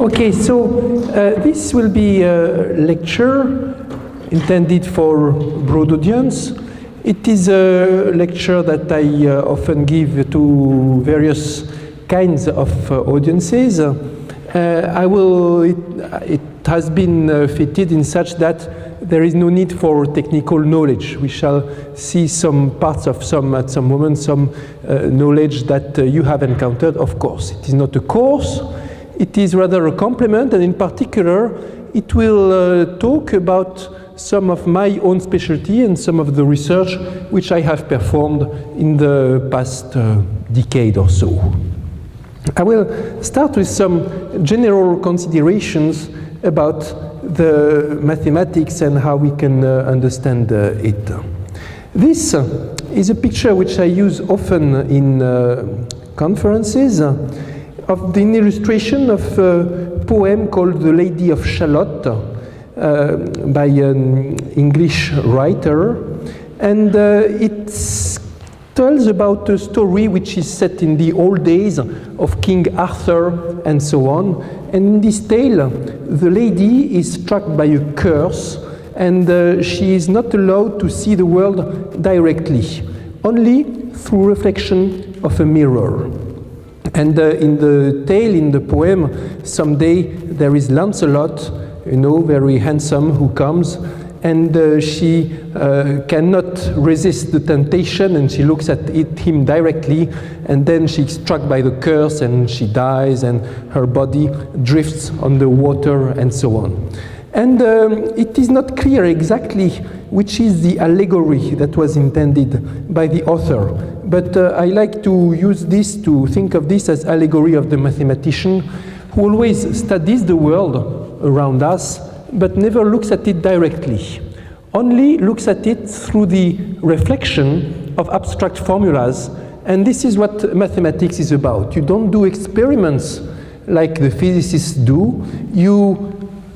Okay, so this will be a lecture intended for broad audience. It is a lecture that I often give to various kinds of audiences. It has been fitted in such that there is no need for technical knowledge. We shall see some parts of at some moment, some knowledge that you have encountered, of course. It is not a course, it is rather a complement, and in particular, it will talk about some of my own specialty and some of the research which I have performed in the past decade or so. I will start with some general considerations about the mathematics and how we can understand it. This is a picture which I use often in conferences of the illustration of a poem called The Lady of Shalott by an English writer, and it tells about a story which is set in the old days of King Arthur and so on. And in this tale, the lady is struck by a curse, and she is not allowed to see the world directly, only through reflection of a mirror. And in the tale, in the poem, someday there is Lancelot, you know, very handsome, who comes, and she cannot resist the temptation, and she looks at him directly, and then she's struck by the curse, and she dies, and her body drifts on the water, and so on. And it is not clear exactly which is the allegory that was intended by the author, but I like to use this, to think of this as allegory of the mathematician who always studies the world around us, but never looks at it directly, only looks at it through the reflection of abstract formulas. And this is what mathematics is about. You don't do experiments like the physicists do. You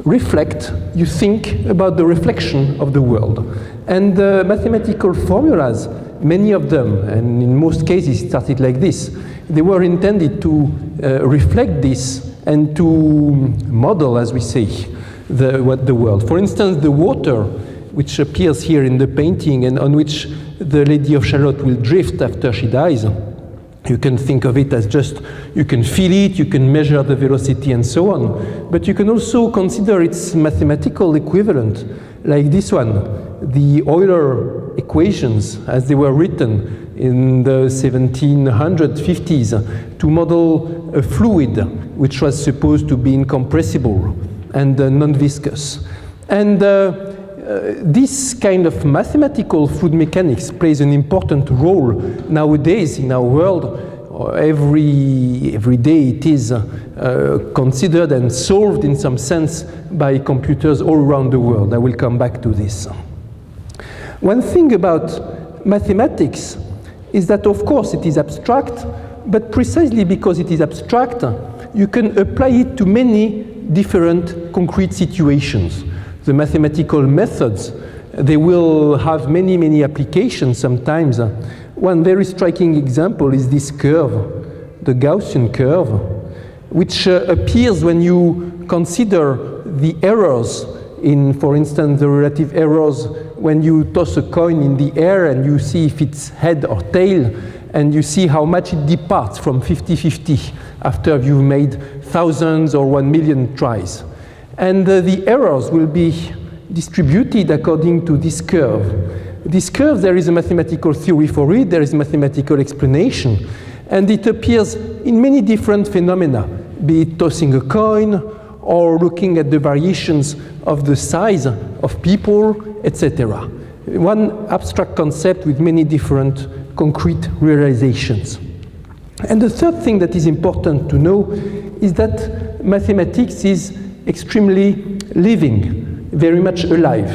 reflect, you think about the reflection of the world. And the mathematical formulas, many of them, and in most cases it started like this, they were intended to reflect this and to model, as we say, the world. For instance, the water, which appears here in the painting and on which the Lady of Shalott will drift after she dies, you can think of it as just, you can feel it, you can measure the velocity and so on, but you can also consider its mathematical equivalent, like this one, the Euler equations as they were written in the 1750s to model a fluid which was supposed to be incompressible and non-viscous. And this kind of mathematical fluid mechanics plays an important role nowadays in our world. Every day it is considered and solved in some sense by computers all around the world. I will come back to this. One thing about mathematics is that, of course, it is abstract, but precisely because it is abstract, you can apply it to many different concrete situations. The mathematical methods, they will have many, many applications sometimes. One very striking example is this curve, the Gaussian curve, which appears when you consider the errors in, for instance, the relative errors when you toss a coin in the air and you see if it's head or tail, and you see how much it departs from 50-50 after you've made thousands or 1 million tries. And the errors will be distributed according to this curve. This curve, there is a mathematical theory for it, there is mathematical explanation, and it appears in many different phenomena, be it tossing a coin or looking at the variations of the size of people, etc. One abstract concept with many different concrete realizations. And the third thing that is important to know is that mathematics is extremely living, very much alive.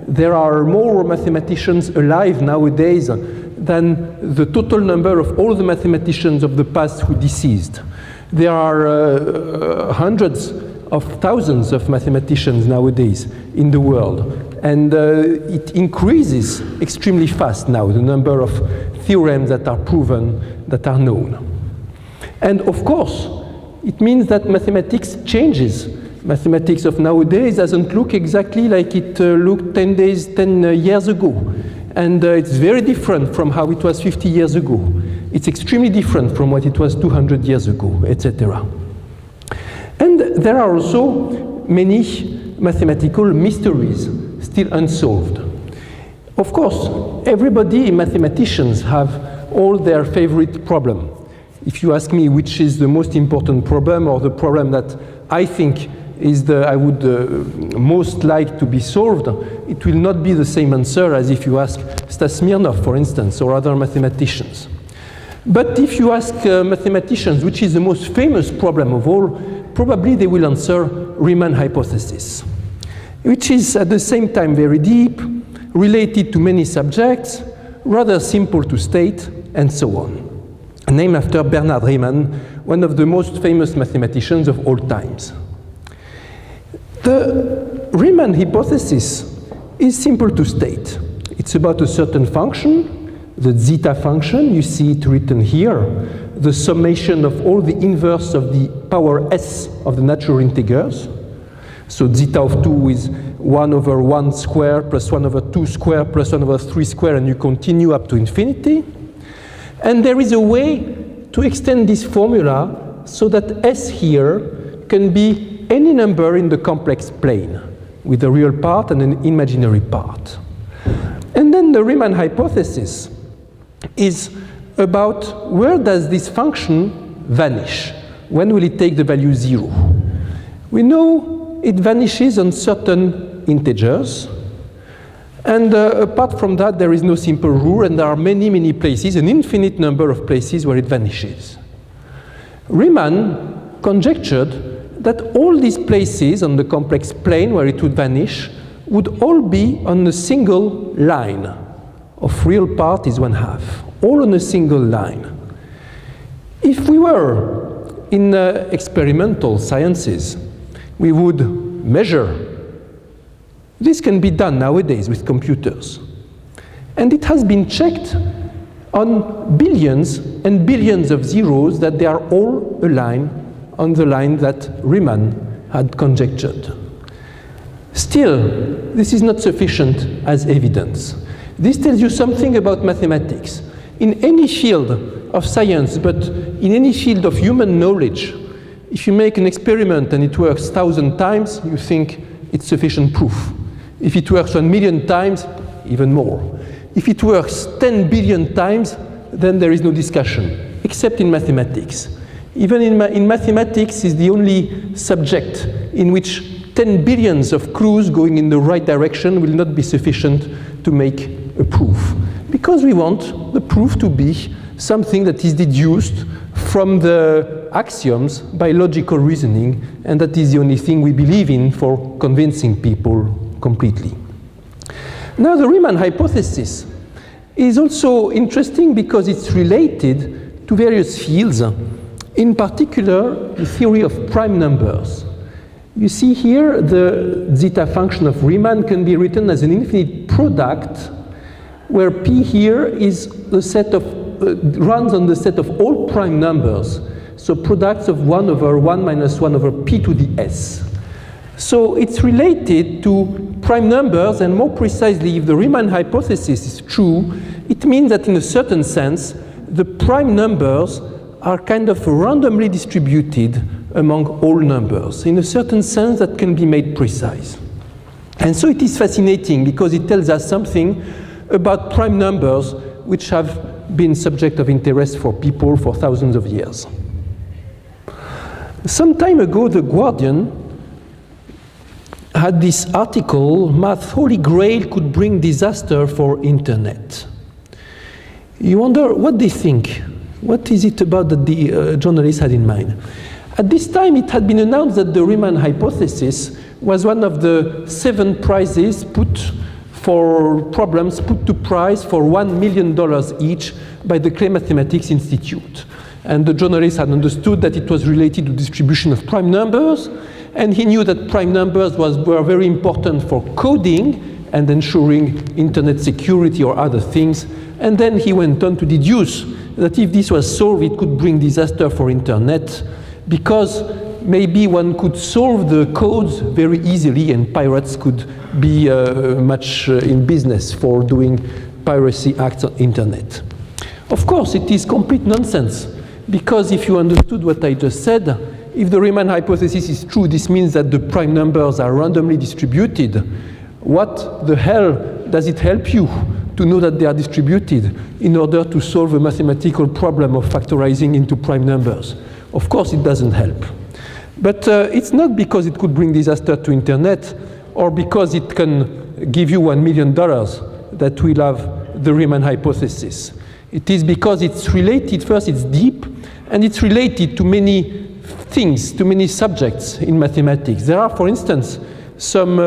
There are more mathematicians alive nowadays than the total number of all the mathematicians of the past who deceased. There are hundreds of thousands of mathematicians nowadays in the world, and it increases extremely fast now, the number of theorems that are proven, that are known. And of course, It means that mathematics changes. Mathematics of nowadays doesn't look exactly like it looked 10 years ago. And it's very different from how it was 50 years ago. It's extremely different from what it was 200 years ago, etc. And there are also many mathematical mysteries still unsolved. Of course, everybody, mathematicians, have all their favorite problem. If you ask me which is the most important problem or the problem that I think is I would most like to be solved, it will not be the same answer as if you ask Stas Smirnov, for instance, or other mathematicians. But if you ask mathematicians which is the most famous problem of all, probably they will answer Riemann hypothesis, which is at the same time very deep, related to many subjects, rather simple to state, and so on. Named after Bernard Riemann, one of the most famous mathematicians of all times. The Riemann hypothesis is simple to state. It's about a certain function, the zeta function, you see it written here, the summation of all the inverse of the power s of the natural integers. So zeta of 2 is 1 over 1 square plus 1 over 2 square plus 1 over 3 square, and you continue up to infinity. And there is a way to extend this formula so that s here can be any number in the complex plane, with a real part and an imaginary part. And then the Riemann hypothesis is about where does this function vanish? When will it take the value 0? We know it vanishes on certain integers. And apart from that, there is no simple rule, and there are many, many places, an infinite number of places where it vanishes. Riemann conjectured that all these places on the complex plane where it would vanish would all be on a single line of real part is 1/2, all on a single line. If we were in experimental sciences, we would measure. This can be done nowadays with computers. And it has been checked on billions and billions of zeros that they are all aligned on the line that Riemann had conjectured. Still, this is not sufficient as evidence. This tells you something about mathematics. In any field of science, but in any field of human knowledge, if you make an experiment and it works 1,000 times, you think it's sufficient proof. If it works 1 million times, even more. If it works 10 billion times, then there is no discussion, except in mathematics. Even in mathematics is the only subject in which 10 billions of clues going in the right direction will not be sufficient to make a proof. Because we want the proof to be something that is deduced from the axioms by logical reasoning, and that is the only thing we believe in for convincing people completely. Now, the Riemann hypothesis is also interesting because it's related to various fields, in particular, the theory of prime numbers. You see here the zeta function of Riemann can be written as an infinite product, where P here is the set of, runs on the set of all prime numbers, so products of 1 over 1 minus 1 over P to the S. So it's related to prime numbers, and more precisely, if the Riemann hypothesis is true, it means that in a certain sense, the prime numbers are kind of randomly distributed among all numbers. In a certain sense, that can be made precise. And so it is fascinating because it tells us something about prime numbers which have been subject of interest for people for thousands of years. Some time ago, The Guardian had this article, Math Holy Grail could bring disaster for internet. You wonder what they think. What is it about that the journalist had in mind? At this time, it had been announced that the Riemann hypothesis was one of the 7 prizes put for problems put to prize for $1 million each by the Clay Mathematics Institute. And the journalist had understood that it was related to distribution of prime numbers, and he knew that prime numbers were very important for coding and ensuring internet security or other things. And then he went on to deduce that if this was solved, it could bring disaster for internet. because maybe one could solve the codes very easily and pirates could be much in business for doing piracy acts on internet. Of course, it is complete nonsense, because if you understood what I just said, if the Riemann hypothesis is true, this means that the prime numbers are randomly distributed. What the hell does it help you to know that they are distributed in order to solve a mathematical problem of factorizing into prime numbers? Of course, it doesn't help. But it's not because it could bring disaster to internet or because it can give you $1 million that we'll have the Riemann hypothesis. It is because it's related, first it's deep, and it's related to many things, to many subjects in mathematics. There are, for instance, some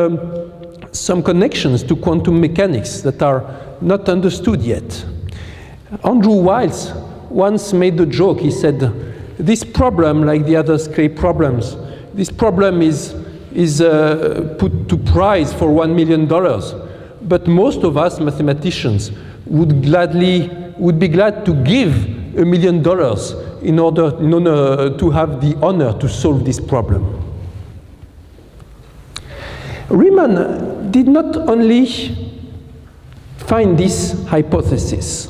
connections to quantum mechanics that are not understood yet. Andrew Wiles once made the joke, he said, this problem, like the other Scrape problems, this problem is put to price for $1 million. But most of us mathematicians would be glad to give $1 million in order to have the honor to solve this problem. Riemann did not only find this hypothesis,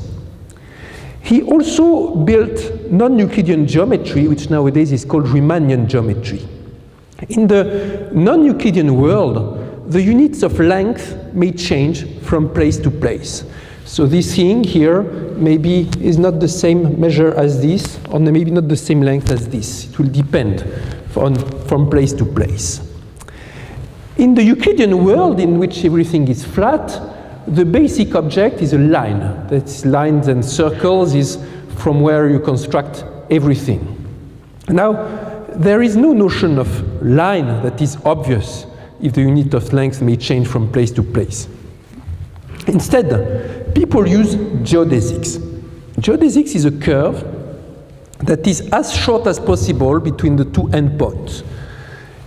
he also built non-Euclidean geometry, which nowadays is called Riemannian geometry. In the non-Euclidean world, the units of length may change from place to place. So this thing here maybe is not the same measure as this, or maybe not the same length as this. It will depend from place to place. In the Euclidean world, in which everything is flat, the basic object is a line. That's lines and circles is from where you construct everything. Now, there is no notion of line that is obvious if the unit of length may change from place to place. Instead, people use geodesics. Geodesics is a curve that is as short as possible between the two endpoints.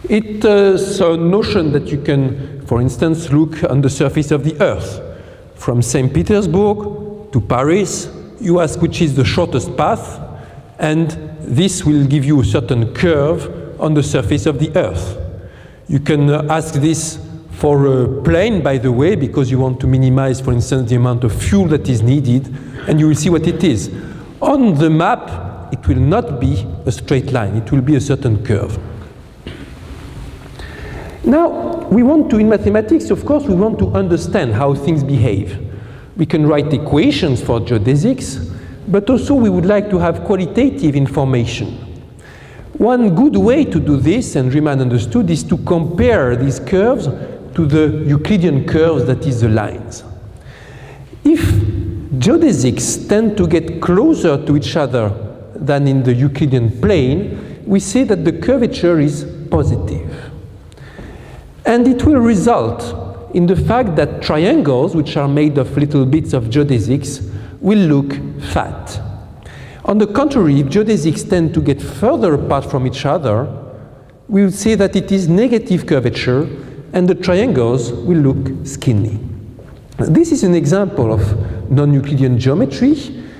It's a notion that you can, for instance, look on the surface of the Earth. From St. Petersburg to Paris, you ask which is the shortest path, and this will give you a certain curve on the surface of the Earth. You can ask this for a plane, by the way, because you want to minimize, for instance, the amount of fuel that is needed, and you will see what it is. On the map, it will not be a straight line. It will be a certain curve. Now, we want to, in mathematics, of course, we want to understand how things behave. We can write equations for geodesics, but also we would like to have qualitative information. One good way to do this, and Riemann understood, is to compare these curves to the Euclidean curves, that is the lines. If geodesics tend to get closer to each other than in the Euclidean plane, we say that the curvature is positive. And it will result in the fact that triangles, which are made of little bits of geodesics, will look fat. On the contrary, if geodesics tend to get further apart from each other, we will say that it is negative curvature, and the triangles will look skinny. This is an example of non-Euclidean geometry.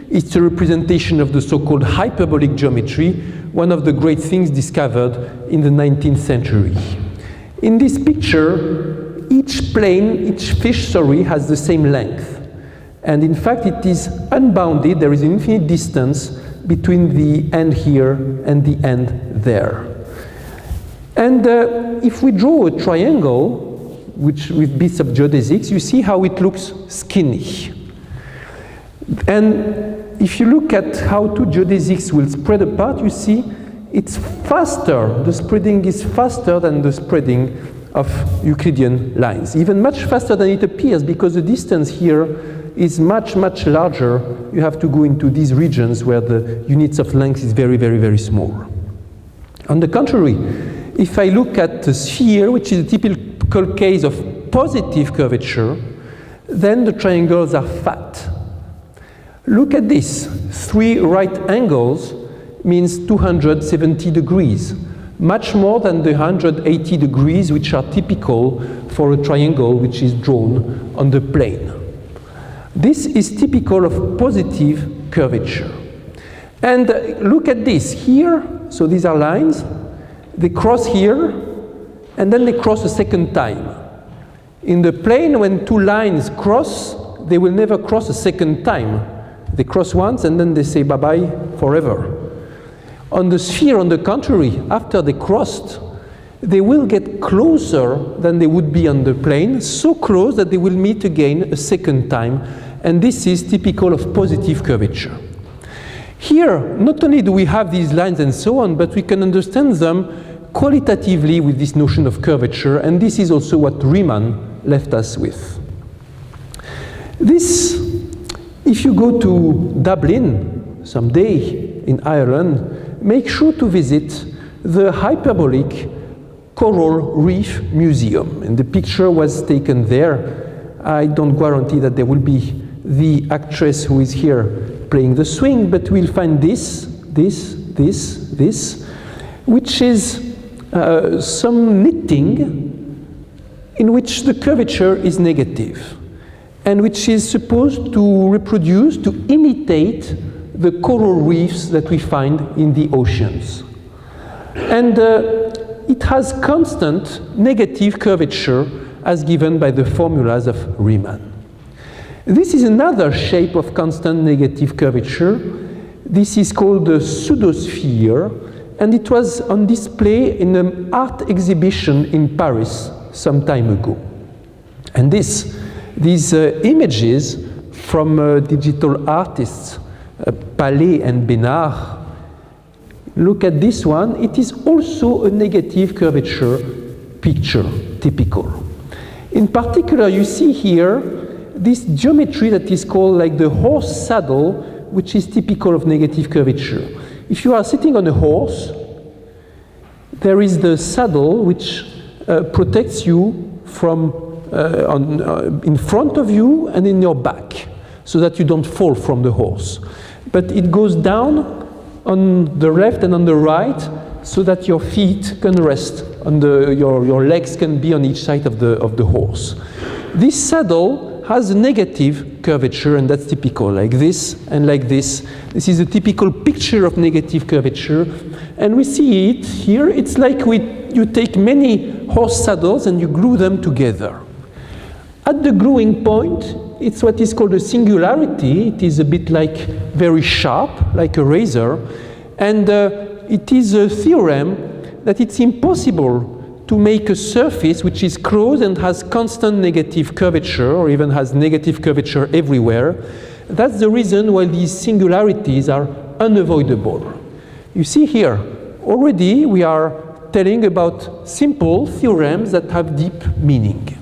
It's a representation of the so-called hyperbolic geometry, one of the great things discovered in the 19th century. In this picture, each plane, each fish, has the same length. And in fact, it is unbounded. There is an infinite distance between the end here and the end there. And if we draw a triangle, with bits of geodesics, you see how it looks skinny. And if you look at how two geodesics will spread apart, you see it's faster. The spreading is faster than the spreading of Euclidean lines, even much faster than it appears, because the distance here is much, much larger. You have to go into these regions where the units of length is very, very, very small. On the contrary, if I look at the sphere, which is a typical case of positive curvature, then the triangles are fat. Look at this. 3 right angles means 270 degrees, much more than the 180 degrees which are typical for a triangle which is drawn on the plane. This is typical of positive curvature. And look at this. Here, so these are lines, they cross here, and then they cross a second time. In the plane, when two lines cross, they will never cross a second time. They cross once, and then they say bye-bye forever. On the sphere, on the contrary, after they crossed, they will get closer than they would be on the plane, so close that they will meet again a second time, and this is typical of positive curvature. Here, not only do we have these lines and so on, but we can understand them qualitatively with this notion of curvature, and this is also what Riemann left us with. This, if you go to Dublin someday in Ireland, make sure to visit the Hyperbolic Coral Reef Museum. And the picture was taken there. I don't guarantee that there will be the actress who is here playing the swing, but we'll find this, which is some knitting in which the curvature is negative, and which is supposed to reproduce, to imitate the coral reefs that we find in the oceans. And it has constant negative curvature as given by the formulas of Riemann. This is another shape of constant negative curvature. This is called the pseudosphere, and it was on display in an art exhibition in Paris some time ago. And these images from digital artists, Palais and Bénard, look at this one. It is also a negative curvature picture, typical. In particular, you see here this geometry that is called like the horse saddle, which is typical of negative curvature. If you are sitting on a horse, there is the saddle which protects you from in front of you and in your back, so that you don't fall from the horse. But it goes down on the left and on the right, so that your feet can rest on your legs can be on each side of the horse. This saddle has a negative curvature, and that's typical, like this and like this. This is a typical picture of negative curvature, and we see it here. It's like you take many horse saddles and you glue them together. At the gluing point, it's what is called a singularity. It is a bit like very sharp, like a razor, and it is a theorem that it's impossible to make a surface which is closed and has constant negative curvature, or even has negative curvature everywhere. That's the reason why these singularities are unavoidable. You see here, already we are telling about simple theorems that have deep meaning.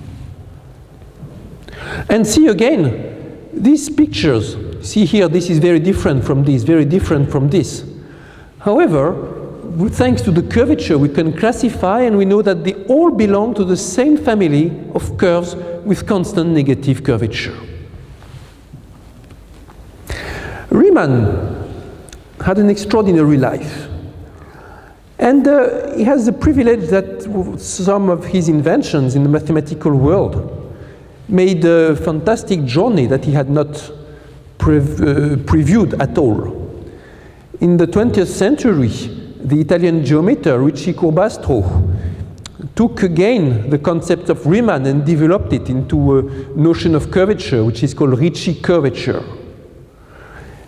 And see again, these pictures, see here, this is very different from this, very different from this. However, thanks to the curvature, we can classify, and we know that they all belong to the same family of curves with constant negative curvature. Riemann had an extraordinary life. And he has the privilege that some of his inventions in the mathematical world made a fantastic journey that he had not previewed at all. In the 20th century, the Italian geometer Ricci Curbastro took again the concept of Riemann and developed it into a notion of curvature, which is called Ricci curvature.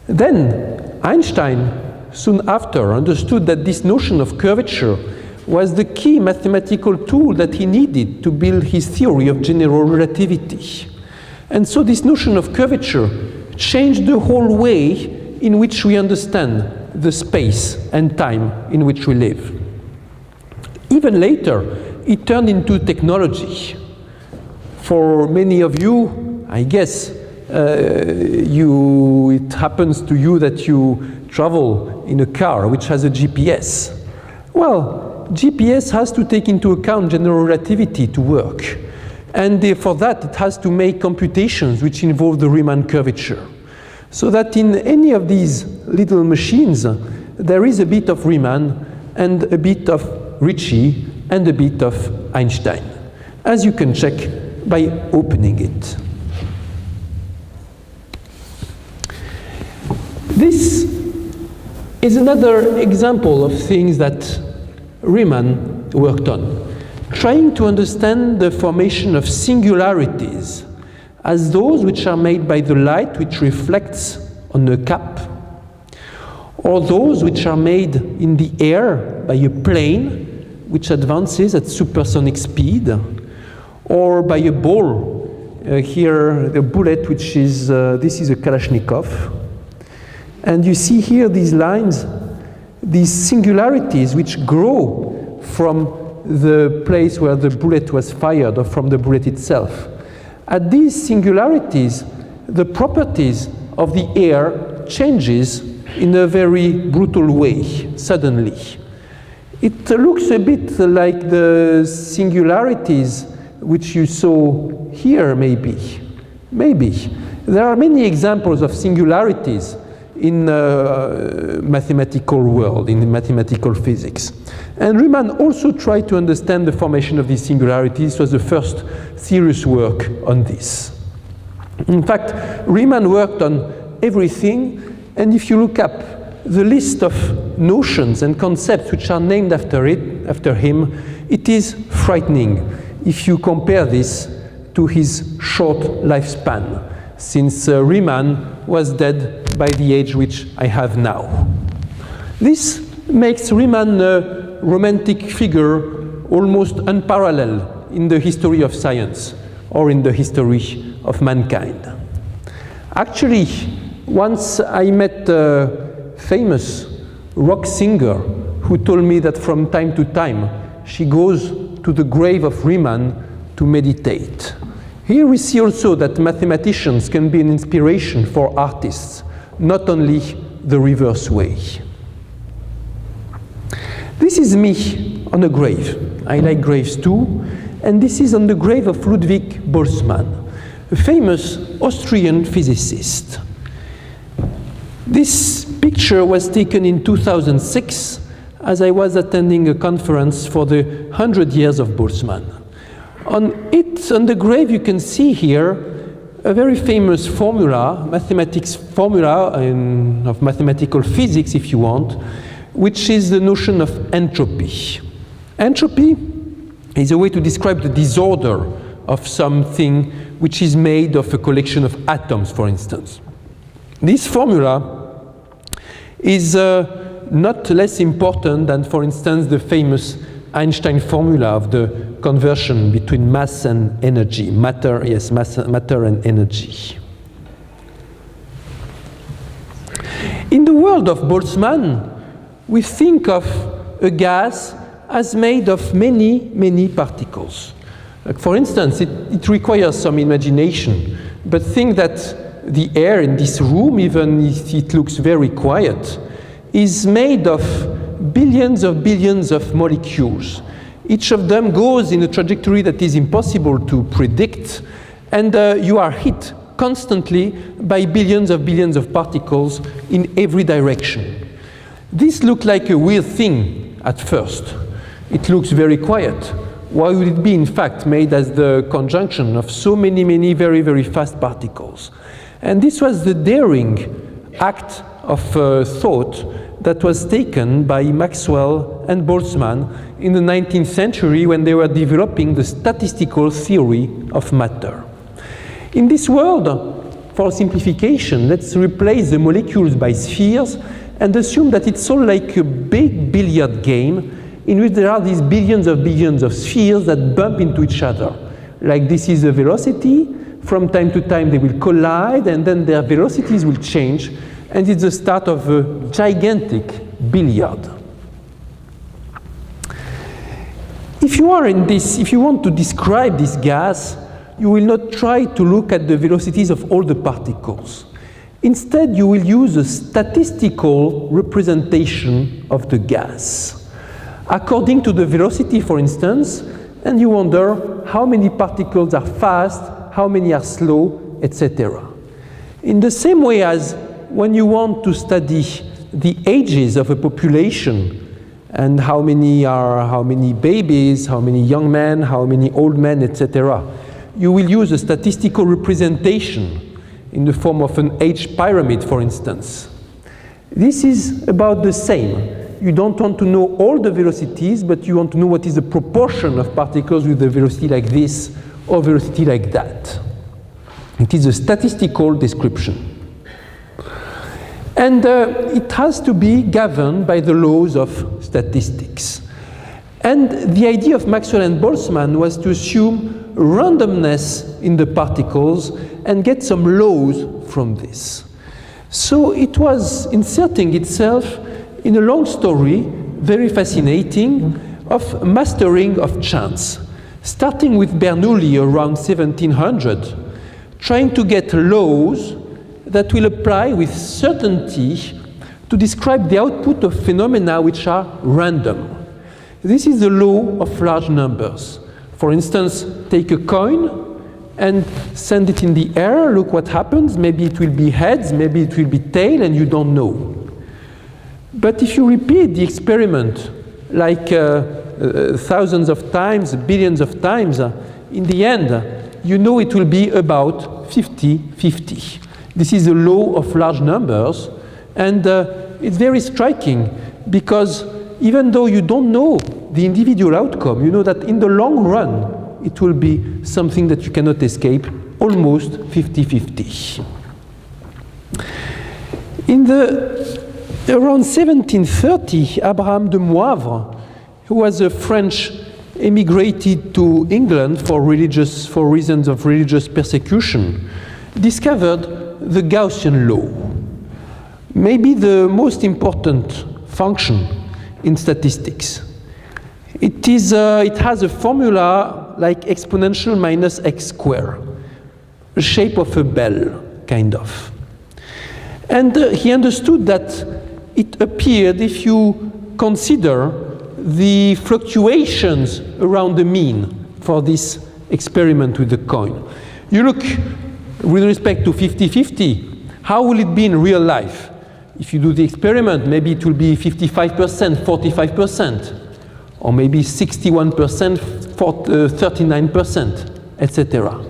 Then Einstein, soon after, understood that this notion of curvature was the key mathematical tool that he needed to build his theory of general relativity. And so this notion of curvature changed the whole way in which we understand the space and time in which we live. Even later, it turned into technology. For many of you, I guess, it happens to you that you travel in a car which has a GPS. Well, GPS has to take into account general relativity to work. And for that, it has to make computations which involve the Riemann curvature. So that in any of these little machines, there is a bit of Riemann and a bit of Ricci and a bit of Einstein, as you can check by opening it. This is another example of things that Riemann worked on, trying to understand the formation of singularities as those which are made by the light which reflects on a cap, or those which are made in the air by a plane which advances at supersonic speed, or by a ball. Here, the bullet, which is, this is a Kalashnikov. And you see here these lines, these singularities which grow from the place where the bullet was fired or from the bullet itself. At these singularities, the properties of the air changes in a very brutal way, suddenly. It looks a bit like the singularities which you saw here, maybe. There are many examples of singularities in mathematical world, in mathematical physics. And Riemann also tried to understand the formation of these singularities. It was the first serious work on this. In fact, Riemann worked on everything, and if you look up the list of notions and concepts which are named after him, it is frightening if you compare this to his short lifespan, since Riemann was dead by the age which I have now. This makes Riemann a romantic figure almost unparalleled in the history of science or in the history of mankind. Actually, once I met a famous rock singer who told me that from time to time she goes to the grave of Riemann to meditate. Here we see also that mathematicians can be an inspiration for artists, not only the reverse way. This is me on a grave. I like graves too, and this is on the grave of Ludwig Boltzmann, a famous Austrian physicist. This picture was taken in 2006 as I was attending a conference for the 100 years of Boltzmann. On the grave, you can see here a very famous formula, mathematics formula of mathematical physics, if you want, which is the notion of entropy. Entropy is a way to describe the disorder of something which is made of a collection of atoms, for instance. This formula is not less important than, for instance, the famous Einstein formula of the conversion between mass and energy, matter and energy. In the world of Boltzmann, we think of a gas as made of many, many particles. Like for instance, it requires some imagination, but think that the air in this room, even if it looks very quiet, is made of billions of molecules. Each of them goes in a trajectory that is impossible to predict, and you are hit constantly by billions of particles in every direction. This looked like a weird thing at first. It looks very quiet. Why would it be, in fact, made as the conjunction of so many, very, very fast particles? And this was the daring act of thought that was taken by Maxwell and Boltzmann in the 19th century when they were developing the statistical theory of matter. In this world, for simplification, let's replace the molecules by spheres and assume that it's all like a big billiard game in which there are these billions of spheres that bump into each other. Like this is a velocity, from time to time they will collide and then their velocities will change, and it's the start of a gigantic billiard. If you want to describe this gas, you will not try to look at the velocities of all the particles. Instead, you will use a statistical representation of the gas. According to the velocity, for instance, and you wonder how many particles are fast, how many are slow, etc. In the same way as when you want to study the ages of a population and how many babies, how many young men, how many old men, etc., you will use a statistical representation in the form of an age pyramid, for instance. This is about the same. You don't want to know all the velocities, but you want to know what is the proportion of particles with a velocity like this or velocity like that. It is a statistical description. And it has to be governed by the laws of statistics. And the idea of Maxwell and Boltzmann was to assume randomness in the particles and get some laws from this. So it was inserting itself in a long story, very fascinating, of mastering of chance, starting with Bernoulli around 1700, trying to get laws that will apply with certainty to describe the output of phenomena which are random. This is the law of large numbers. For instance, take a coin and send it in the air, look what happens. Maybe it will be heads, maybe it will be tail, and you don't know. But if you repeat the experiment like thousands of times, billions of times, in the end, you know it will be about 50-50. This is the law of large numbers, and it's very striking because even though you don't know the individual outcome, you know that in the long run, it will be something that you cannot escape, almost 50-50. In around 1730, Abraham de Moivre, who was a French, emigrated to England for reasons of religious persecution, discovered the Gaussian law, maybe the most important function in statistics. It has a formula like exponential minus x squared, the shape of a bell, kind of. And he understood that it appeared if you consider the fluctuations around the mean for this experiment with the coin. You look with respect to 50-50, how will it be in real life? If you do the experiment, maybe it will be 55%, 45%, or maybe 61%, 39%, etc.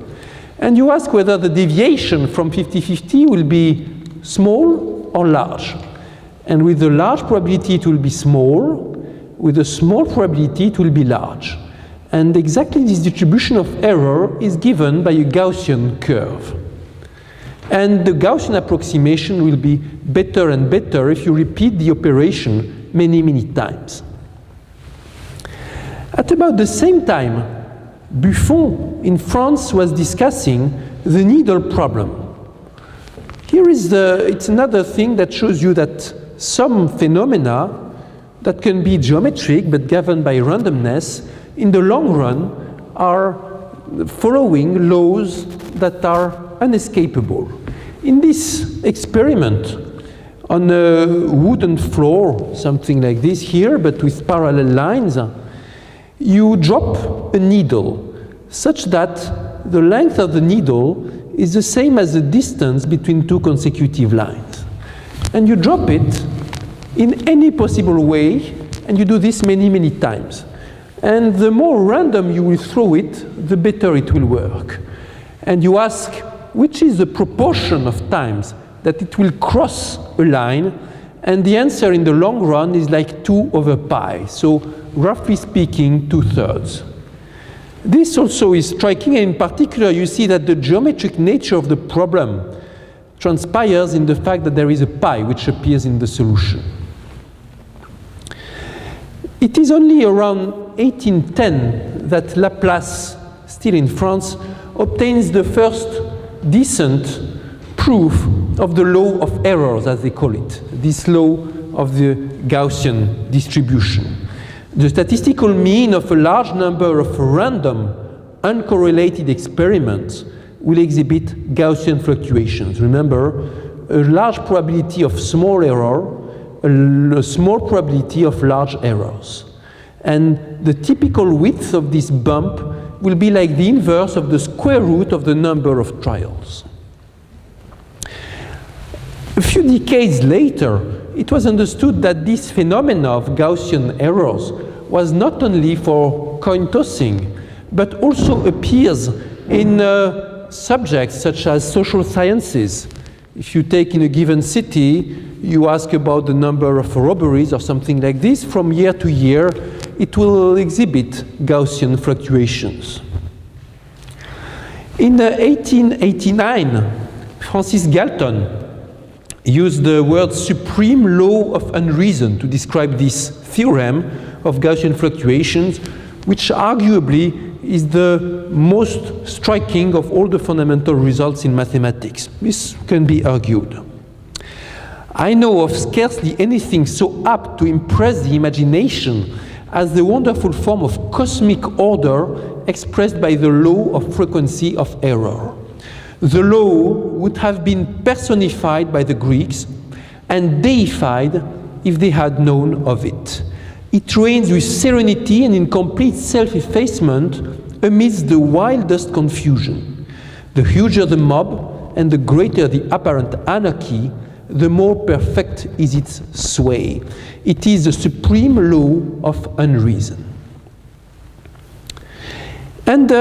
And you ask whether the deviation from 50-50 will be small or large. And with the large probability it will be small, with a small probability it will be large. And exactly this distribution of error is given by a Gaussian curve. And the Gaussian approximation will be better and better if you repeat the operation many, many times. At about the same time, Buffon in France was discussing the needle problem. Here is it's another thing that shows you that some phenomena that can be geometric but governed by randomness in the long run are following laws that are unescapable. In this experiment on a wooden floor, something like this here, but with parallel lines, you drop a needle such that the length of the needle is the same as the distance between two consecutive lines. And you drop it in any possible way, and you do this many, many times. And the more random you will throw it, the better it will work. And you ask, which is the proportion of times that it will cross a line? And the answer in the long run is like 2/pi. So roughly speaking, 2/3. This also is striking, and in particular, you see that the geometric nature of the problem transpires in the fact that there is a pi which appears in the solution. It is only around 1810 that Laplace, still in France, obtains the first decent proof of the law of errors, as they call it, this law of the Gaussian distribution. The statistical mean of a large number of random, uncorrelated experiments will exhibit Gaussian fluctuations. Remember, a large probability of small error, a small probability of large errors. And the typical width of this bump will be like the inverse of the square root of the number of trials. A few decades later, it was understood that this phenomena of Gaussian errors was not only for coin tossing, but also appears in subjects such as social sciences. If you take in a given city, you ask about the number of robberies or something like this, from year to year, it will exhibit Gaussian fluctuations. In 1889, Francis Galton used the word supreme law of unreason to describe this theorem of Gaussian fluctuations, which arguably is the most striking of all the fundamental results in mathematics. This can be argued. I know of scarcely anything so apt to impress the imagination as the wonderful form of cosmic order expressed by the law of frequency of error. The law would have been personified by the Greeks and deified if they had known of it. It reigns with serenity and in complete self-effacement amidst the wildest confusion. The huger the mob and the greater the apparent anarchy, the more perfect is its sway. It is the supreme law of unreason. And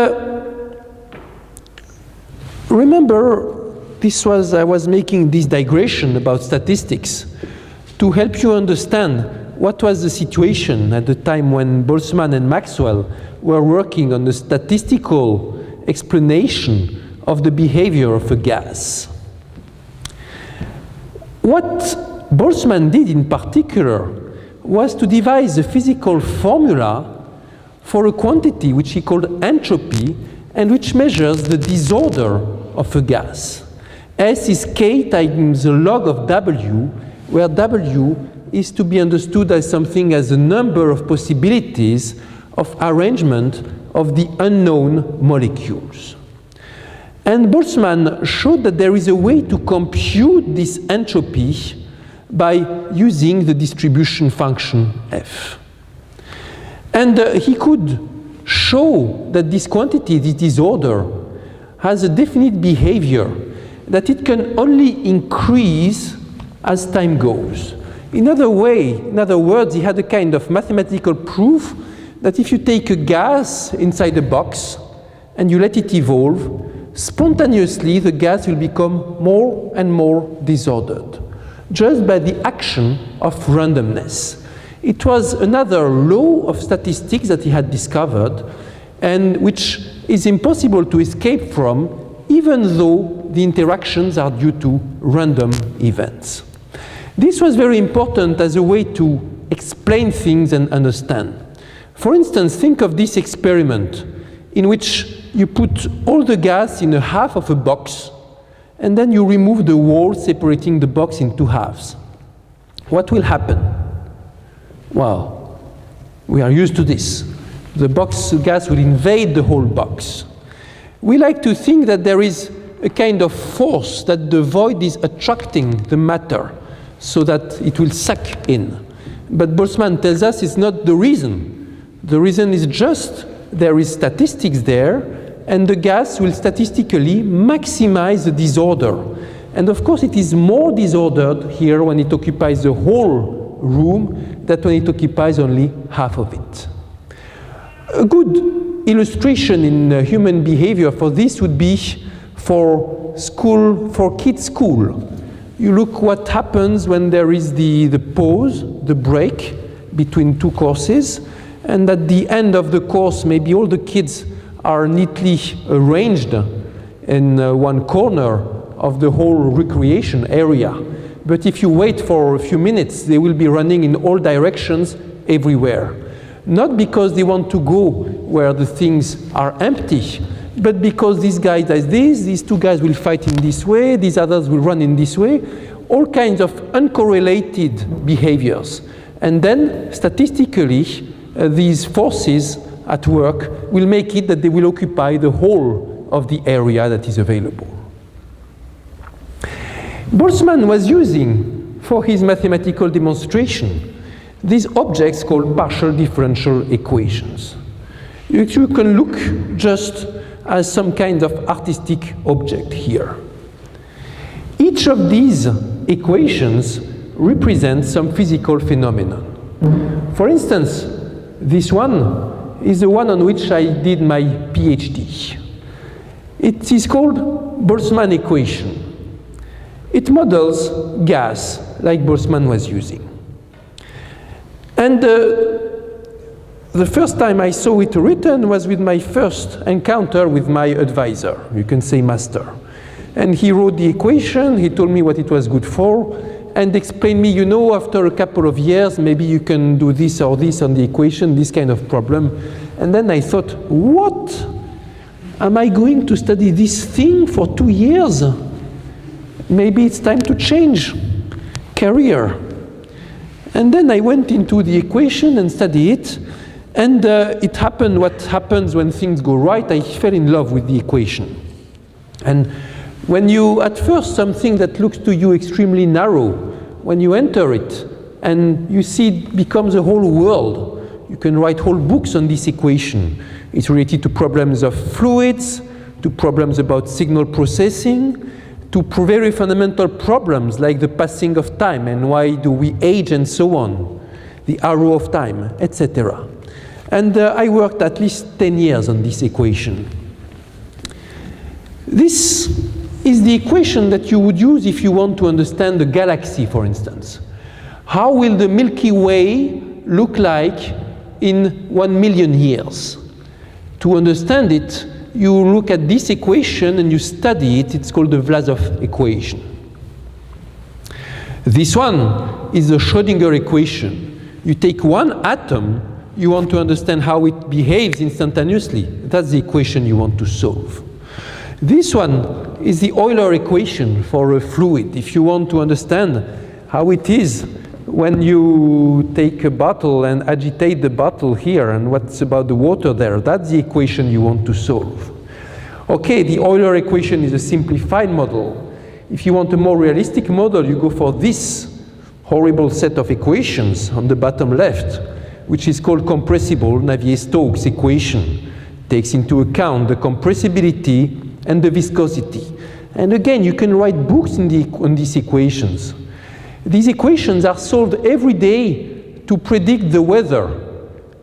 remember, I was making this digression about statistics to help you understand what was the situation at the time when Boltzmann and Maxwell were working on the statistical explanation of the behavior of a gas. What Boltzmann did in particular was to devise a physical formula for a quantity which he called entropy and which measures the disorder of a gas. S is K times the log of W, where W is to be understood as something as a number of possibilities of arrangement of the unknown molecules. And Boltzmann showed that there is a way to compute this entropy by using the distribution function f. And he could show that this quantity, this disorder, has a definite behavior, that it can only increase as time goes. In other words, he had a kind of mathematical proof that if you take a gas inside a box and you let it evolve, spontaneously the gas will become more and more disordered, just by the action of randomness. It was another law of statistics that he had discovered, and which is impossible to escape from, even though the interactions are due to random events. This was very important as a way to explain things and understand. For instance, think of this experiment in which you put all the gas in a half of a box and then you remove the wall separating the box in two halves. What will happen? Well, we are used to this. The gas will invade the whole box. We like to think that there is a kind of force that the void is attracting the matter so that it will suck in. But Boltzmann tells us it's not the reason. The reason is just there is statistics there, and the gas will statistically maximize the disorder. And of course, it is more disordered here when it occupies the whole room than when it occupies only half of it. A good illustration in human behavior for this would be for kids' school. You look what happens when there is the pause, the break between two courses, and at the end of the course, maybe all the kids are neatly arranged in one corner of the whole recreation area. But if you wait for a few minutes, they will be running in all directions everywhere. Not because they want to go where the things are empty, but because this guy does this, these two guys will fight in this way, these others will run in this way, all kinds of uncorrelated behaviors. And then, statistically, these forces at work will make it that they will occupy the whole of the area that is available. Boltzmann was using, for his mathematical demonstration, these objects called partial differential equations. You can look just as some kind of artistic object here. Each of these equations represents some physical phenomenon. For instance, this one is the one on which I did my PhD. It is called Boltzmann equation. It models gas like Boltzmann was using. And the first time I saw it written was with my first encounter with my advisor, you can say master. And he wrote the equation, he told me what it was good for, and explained me, you know, after a couple of years, maybe you can do this or this on the equation, this kind of problem. And then I thought, what? Am I going to study this thing for 2 years? Maybe it's time to change career. And then I went into the equation and studied it. And it happened what happens when things go right. I fell in love with the equation. And when you, at first, something that looks to you extremely narrow, when you enter it and you see it becomes a whole world, you can write whole books on this equation. It's related to problems of fluids, to problems about signal processing, to very fundamental problems like the passing of time and why do we age and so on, the arrow of time, etc. And I worked at least 10 years on this equation. This is the equation that you would use if you want to understand the galaxy, for instance. How will the Milky Way look like in 1 million years? To understand it, you look at this equation and you study it. It's called the Vlasov equation. This one is the Schrödinger equation. You take one atom, you want to understand how it behaves instantaneously. That's the equation you want to solve. This one is the Euler equation for a fluid. If you want to understand how it is when you take a bottle and agitate the bottle here and what's about the water there, that's the equation you want to solve. Okay, the Euler equation is a simplified model. If you want a more realistic model, you go for this horrible set of equations on the bottom left, which is called compressible Navier-Stokes equation. Takes into account the compressibility and the viscosity. And again, you can write books on these equations. These equations are solved every day to predict the weather.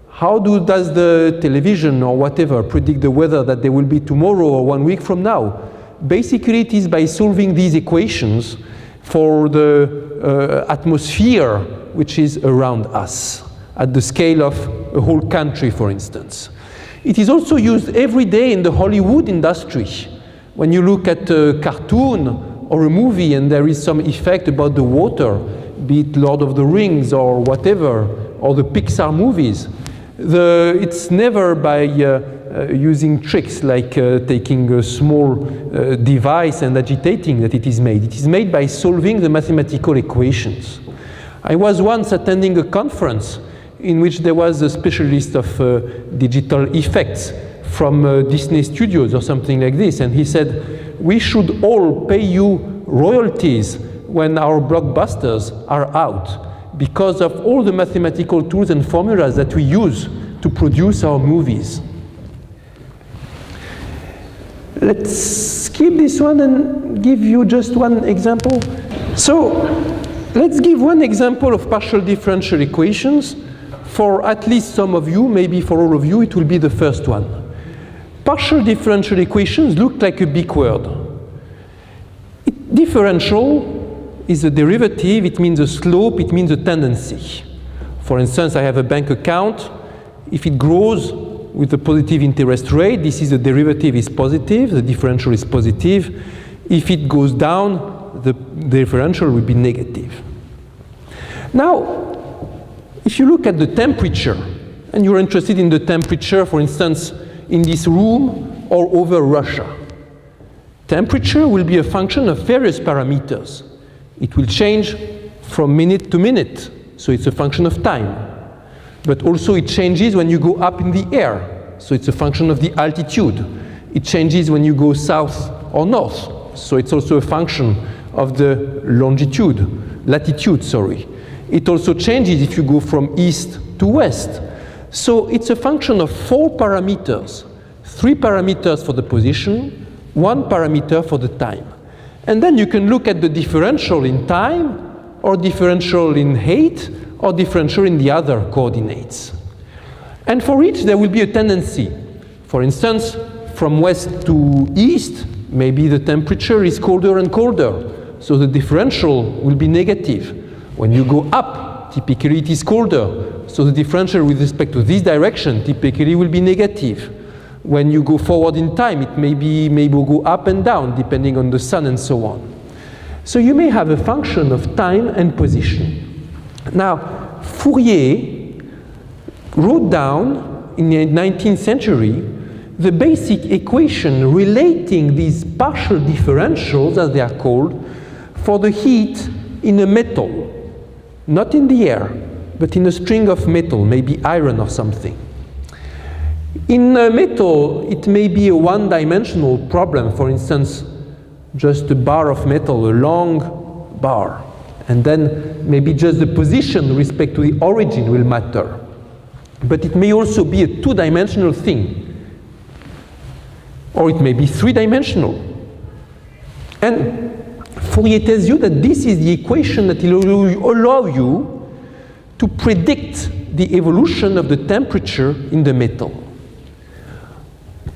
How does the television or whatever predict the weather that there will be tomorrow or 1 week from now? Basically, it is by solving these equations for the atmosphere which is around us, at the scale of a whole country, for instance. It is also used every day in the Hollywood industry. When you look at a cartoon or a movie and there is some effect about the water, be it Lord of the Rings or whatever, or the Pixar movies, it's never by using tricks like taking a small device and agitating that it is made. It is made by solving the mathematical equations. I was once attending a conference in which there was a specialist of digital effects from Disney Studios or something like this, and he said, we should all pay you royalties when our blockbusters are out because of all the mathematical tools and formulas that we use to produce our movies. Let's skip this one and give you just one example. So let's give one example of partial differential equations. For at least some of you, maybe for all of you, it will be the first one. Partial differential equations look like a big word. Differential is a derivative, it means a slope, it means a tendency. For instance, I have a bank account. If it grows with a positive interest rate, this is the derivative is positive, the differential is positive. If it goes down, the differential will be negative. Now, if you look at the temperature, and you're interested in the temperature, for instance, in this room or over Russia, temperature will be a function of various parameters. It will change from minute to minute, so it's a function of time. But also it changes when you go up in the air, so it's a function of the altitude. It changes when you go south or north, so it's also a function of the latitude, sorry. It also changes if you go from east to west. So it's a function of 4 parameters, 3 parameters for the position, 1 parameter for the time. And then you can look at the differential in time, or differential in height, or differential in the other coordinates. And for each there will be a tendency. For instance, from west to east, maybe the temperature is colder and colder, so the differential will be negative. When you go up, typically it is colder. So the differential with respect to this direction typically will be negative. When you go forward in time, it may go up and down depending on the sun and so on. So you may have a function of time and position. Now, Fourier wrote down in the 19th century the basic equation relating these partial differentials, as they are called, for the heat in a metal, not in the air, but in a string of metal, maybe iron or something. In a metal, it may be a one-dimensional problem, for instance, just a bar of metal, a long bar, and then maybe just the position with respect to the origin will matter. But it may also be a two-dimensional thing, or it may be three-dimensional. And Fourier tells you that this is the equation that will allow you to predict the evolution of the temperature in the metal.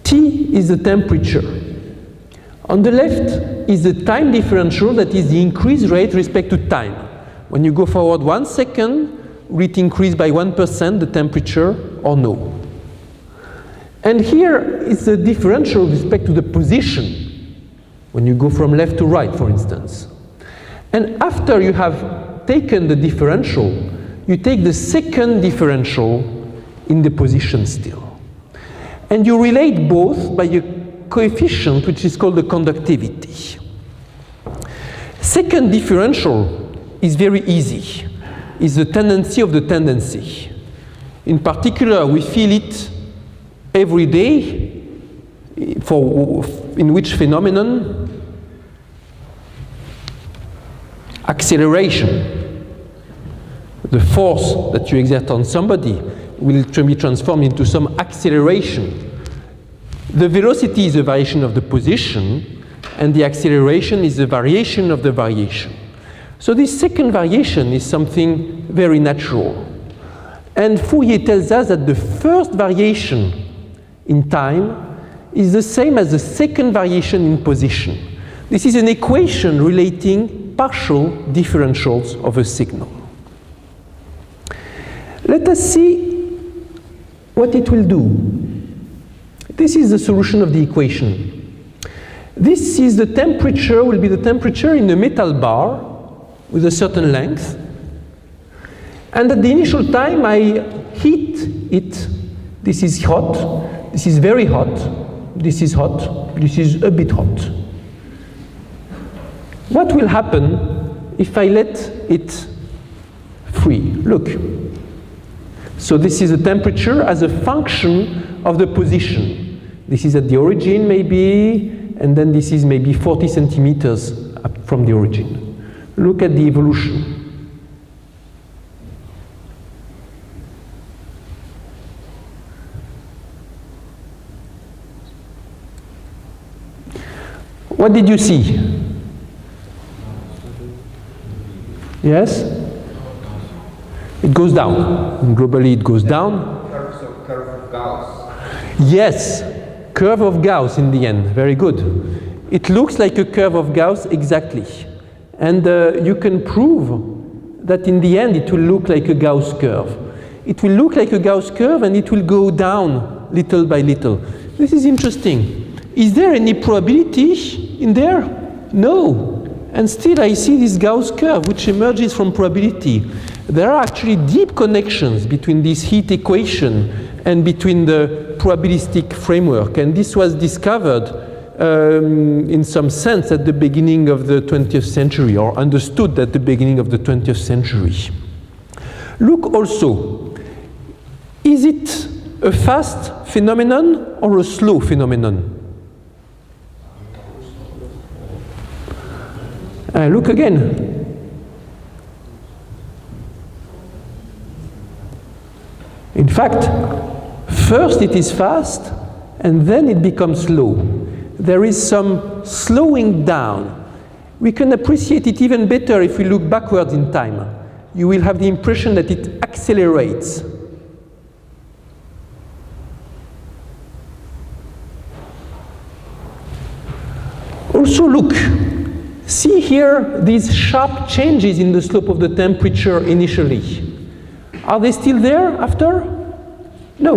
T is the temperature. On the left is the time differential, that is the increase rate with respect to time. When you go forward 1 second, will it increase by 1% the temperature or no? And here is the differential with respect to the position, when you go from left to right, for instance. And after you have taken the differential, you take the second differential in the position still. And you relate both by a coefficient which is called the conductivity. Second differential is very easy. It's the tendency of the tendency. In particular, we feel it every day. In which phenomenon? Acceleration. The force that you exert on somebody will be transformed into some acceleration. The velocity is a variation of the position, and the acceleration is a variation of the variation. So this second variation is something very natural. And Fourier tells us that the first variation in time is the same as the second variation in position. This is an equation relating partial differentials of a signal. Let us see what it will do. This is the solution of the equation. This is the temperature, will be the temperature in a metal bar with a certain length. And at the initial time, I heat it. This is hot. This is very hot. This is hot. This is a bit hot. What will happen if I let it free? Look. So this is the temperature as a function of the position. This is at the origin, maybe, and then this is maybe 40 centimeters up from the origin. Look at the evolution. What did you see? Yes? It goes down. And globally, it goes down. Curve of Gauss. Yes, curve of Gauss in the end. Very good. It looks like a curve of Gauss exactly. And you can prove that in the end it will look like a Gauss curve. It will look like a Gauss curve and it will go down little by little. This is interesting. Is there any probability in there? No. And still I see this Gauss curve which emerges from probability. There are actually deep connections between this heat equation and between the probabilistic framework. And this was discovered in some sense at the beginning of the 20th century, or understood at the beginning of the 20th century. Look also, is it a fast phenomenon or a slow phenomenon? Look again. In fact, first it is fast and then it becomes slow. There is some slowing down. We can appreciate it even better if we look backwards in time. You will have the impression that it accelerates. Also look, See here these sharp changes in the slope of the temperature initially. Are they still there after? No.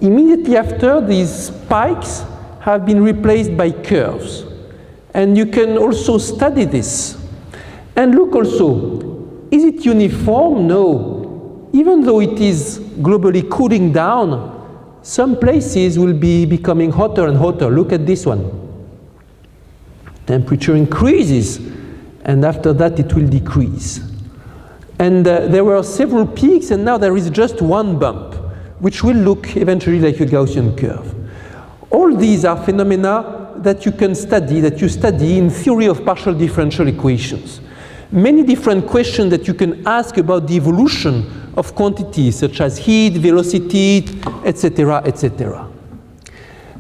Immediately after, these spikes have been replaced by curves. And you can also study this. And look also, is it uniform? No. Even though it is globally cooling down, some places will be becoming hotter and hotter. Look at this one. Temperature increases, and after that it will decrease. And there were several peaks, and now there is just one bump, which will look eventually like a Gaussian curve. All these are phenomena that you can study, that you study in theory of partial differential equations. Many different questions that you can ask about the evolution of quantities, such as heat, velocity, etc., etc.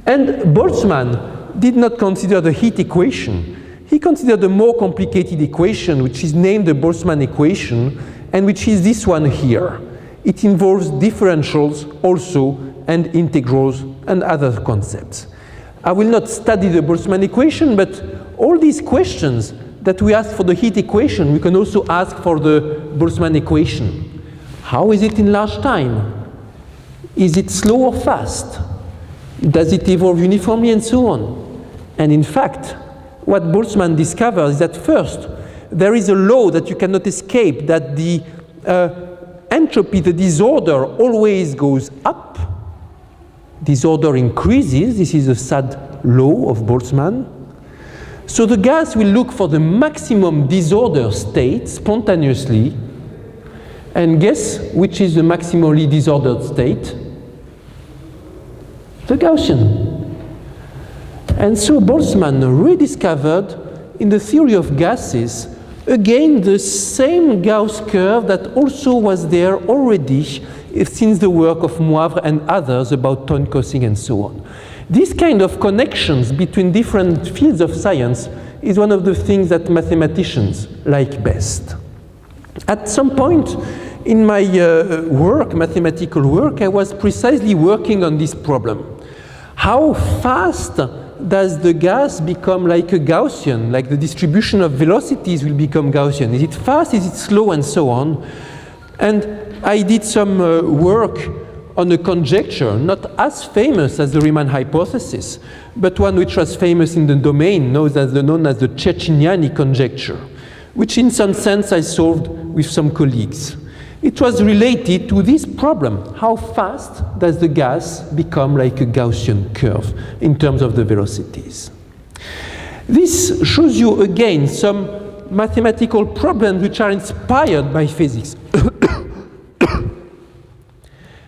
And Boltzmann did not consider the heat equation. He considered a more complicated equation, which is named the Boltzmann equation, and which is this one here. It involves differentials also, and integrals, and other concepts. I will not study the Boltzmann equation, but all these questions that we ask for the heat equation, we can also ask for the Boltzmann equation. How is it in large time? Is it slow or fast? Does it evolve uniformly, and so on? And in fact, what Boltzmann discovers is that first, there is a law that you cannot escape, that the entropy, the disorder, always goes up. Disorder increases. This is a sad law of Boltzmann. So the gas will look for the maximum disorder state spontaneously. And guess which is the maximally disordered state? The Gaussian. And so Boltzmann rediscovered in the theory of gases again the same Gauss curve that also was there already since the work of Moivre and others about Toenkosing and so on. This kind of connections between different fields of science is one of the things that mathematicians like best. At some point in my mathematical work, I was precisely working on this problem. How fast does the gas become like a Gaussian, like the distribution of velocities will become Gaussian? Is it fast, is it slow, and so on? And I did some work on a conjecture, not as famous as the Riemann hypothesis, but one which was famous in the domain, known as the Cecchiniani conjecture, which in some sense I solved with some colleagues. It was related to this problem. How fast does the gas become like a Gaussian curve in terms of the velocities? This shows you again some mathematical problems which are inspired by physics.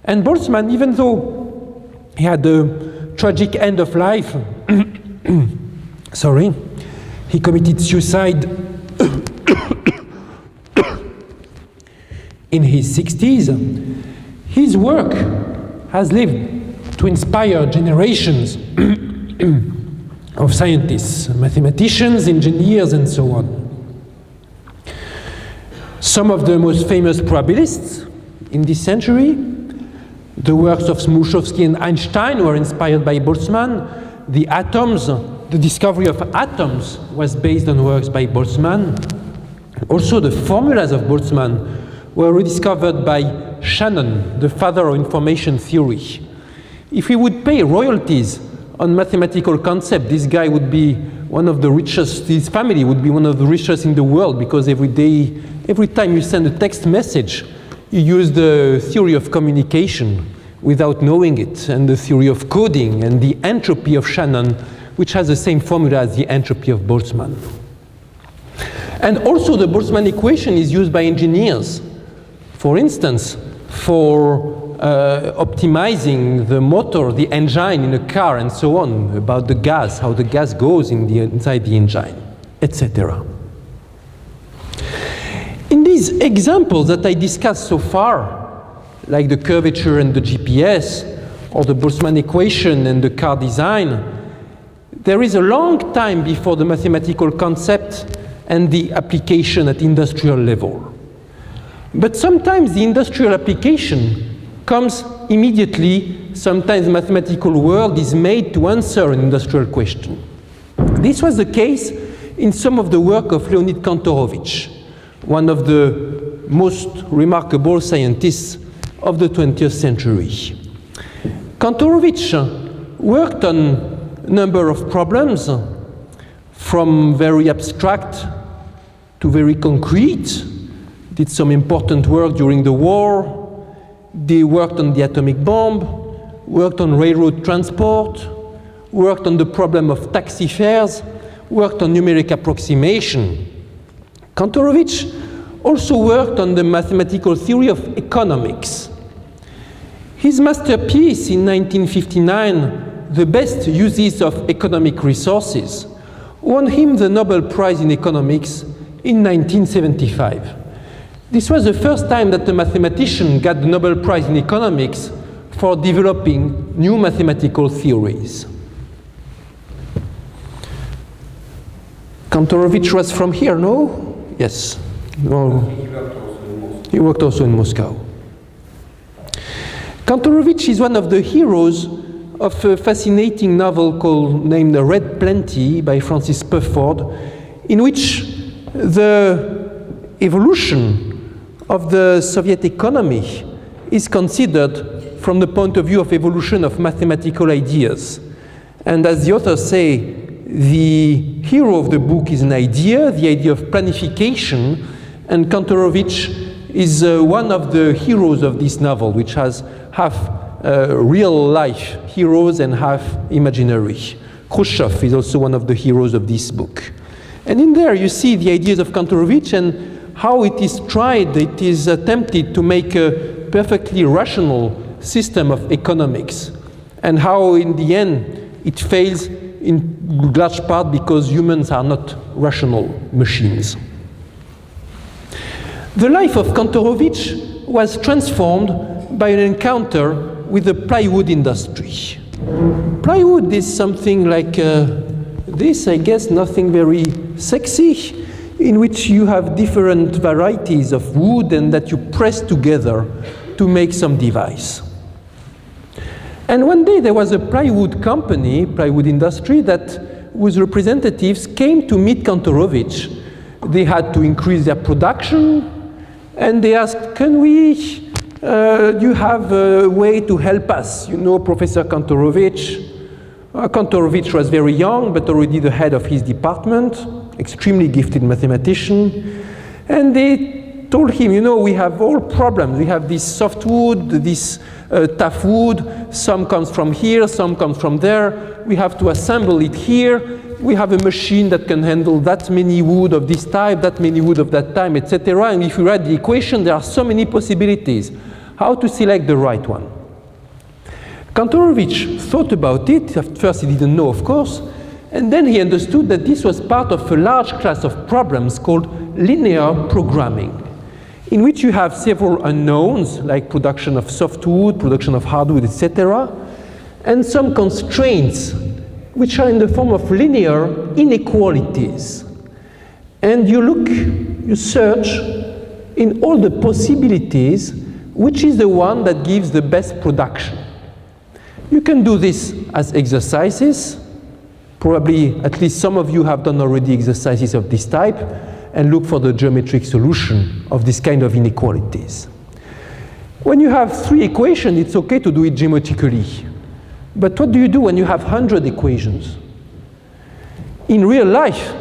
And Boltzmann, even though he had a tragic end of life, sorry, he committed suicide in his 60s, his work has lived to inspire generations of scientists, mathematicians, engineers, and so on. Some of the most famous probabilists in this century, the works of Smoluchowski and Einstein, were inspired by Boltzmann. The atoms, the discovery of atoms was based on works by Boltzmann. Also, the formulas of Boltzmann were rediscovered by Shannon, the father of information theory. If we would pay royalties on mathematical concept, this guy would be one of the richest, his family would be one of the richest in the world, because every time you send a text message, you use the theory of communication without knowing it, and the theory of coding, and the entropy of Shannon, which has the same formula as the entropy of Boltzmann. And also the Boltzmann equation is used by engineers. For instance, for optimizing the motor, the engine in a car, and so on, about the gas, how the gas goes inside the engine, etc. In these examples that I discussed so far, like the curvature and the GPS, or the Boltzmann equation and the car design, there is a long time before the mathematical concept and the application at industrial level. But sometimes the industrial application comes immediately. Sometimes the mathematical world is made to answer an industrial question. This was the case in some of the work of Leonid Kantorovich, one of the most remarkable scientists of the 20th century. Kantorovich worked on a number of problems, from very abstract to very concrete, did some important work during the war. They worked on the atomic bomb, worked on railroad transport, worked on the problem of taxi fares, worked on numeric approximation. Kantorovich also worked on the mathematical theory of economics. His masterpiece in 1959, The Best Uses of Economic Resources, won him the Nobel Prize in Economics in 1975. This was the first time that a mathematician got the Nobel Prize in Economics for developing new mathematical theories. Kantorovich was from here, no? Yes. No. He worked also in Moscow. Kantorovich is one of the heroes of a fascinating novel named The Red Plenty by Francis Pufford, in which the evolution of the Soviet economy is considered from the point of view of evolution of mathematical ideas. And as the authors say, the hero of the book is an idea, the idea of planification, and Kantorovich is one of the heroes of this novel, which has half real-life heroes and half imaginary. Khrushchev is also one of the heroes of this book. And in there you see the ideas of Kantorovich and how it is tried, it is attempted to make a perfectly rational system of economics, and how in the end it fails in large part because humans are not rational machines. The life of Kantorovich was transformed by an encounter with the plywood industry. Plywood is something like this, I guess, nothing very sexy, in which you have different varieties of wood and that you press together to make some device. And one day there was a plywood company, plywood industry, that whose representatives came to meet Kantorovich. They had to increase their production, and they asked, do you have a way to help us? You know, Professor Kantorovich. Kantorovich was very young, but already the head of his department, extremely gifted mathematician. And they told him, you know, we have all problems. We have this softwood, this tough wood. Some comes from here, some comes from there. We have to assemble it here. We have a machine that can handle that many wood of this type, that many wood of that type, etc. And if you write the equation, there are so many possibilities. How to select the right one? Kantorovich thought about it. At first he didn't know, of course. And then he understood that this was part of a large class of problems called linear programming, in which you have several unknowns, like production of softwood, production of hardwood, etc., and some constraints, which are in the form of linear inequalities. And you search in all the possibilities, which is the one that gives the best production. You can do this as exercises. Probably at least some of you have done already exercises of this type, and look for the geometric solution of this kind of inequalities. When you have 3 equations, it's okay to do it geometrically. But what do you do when you have 100 equations? In real life,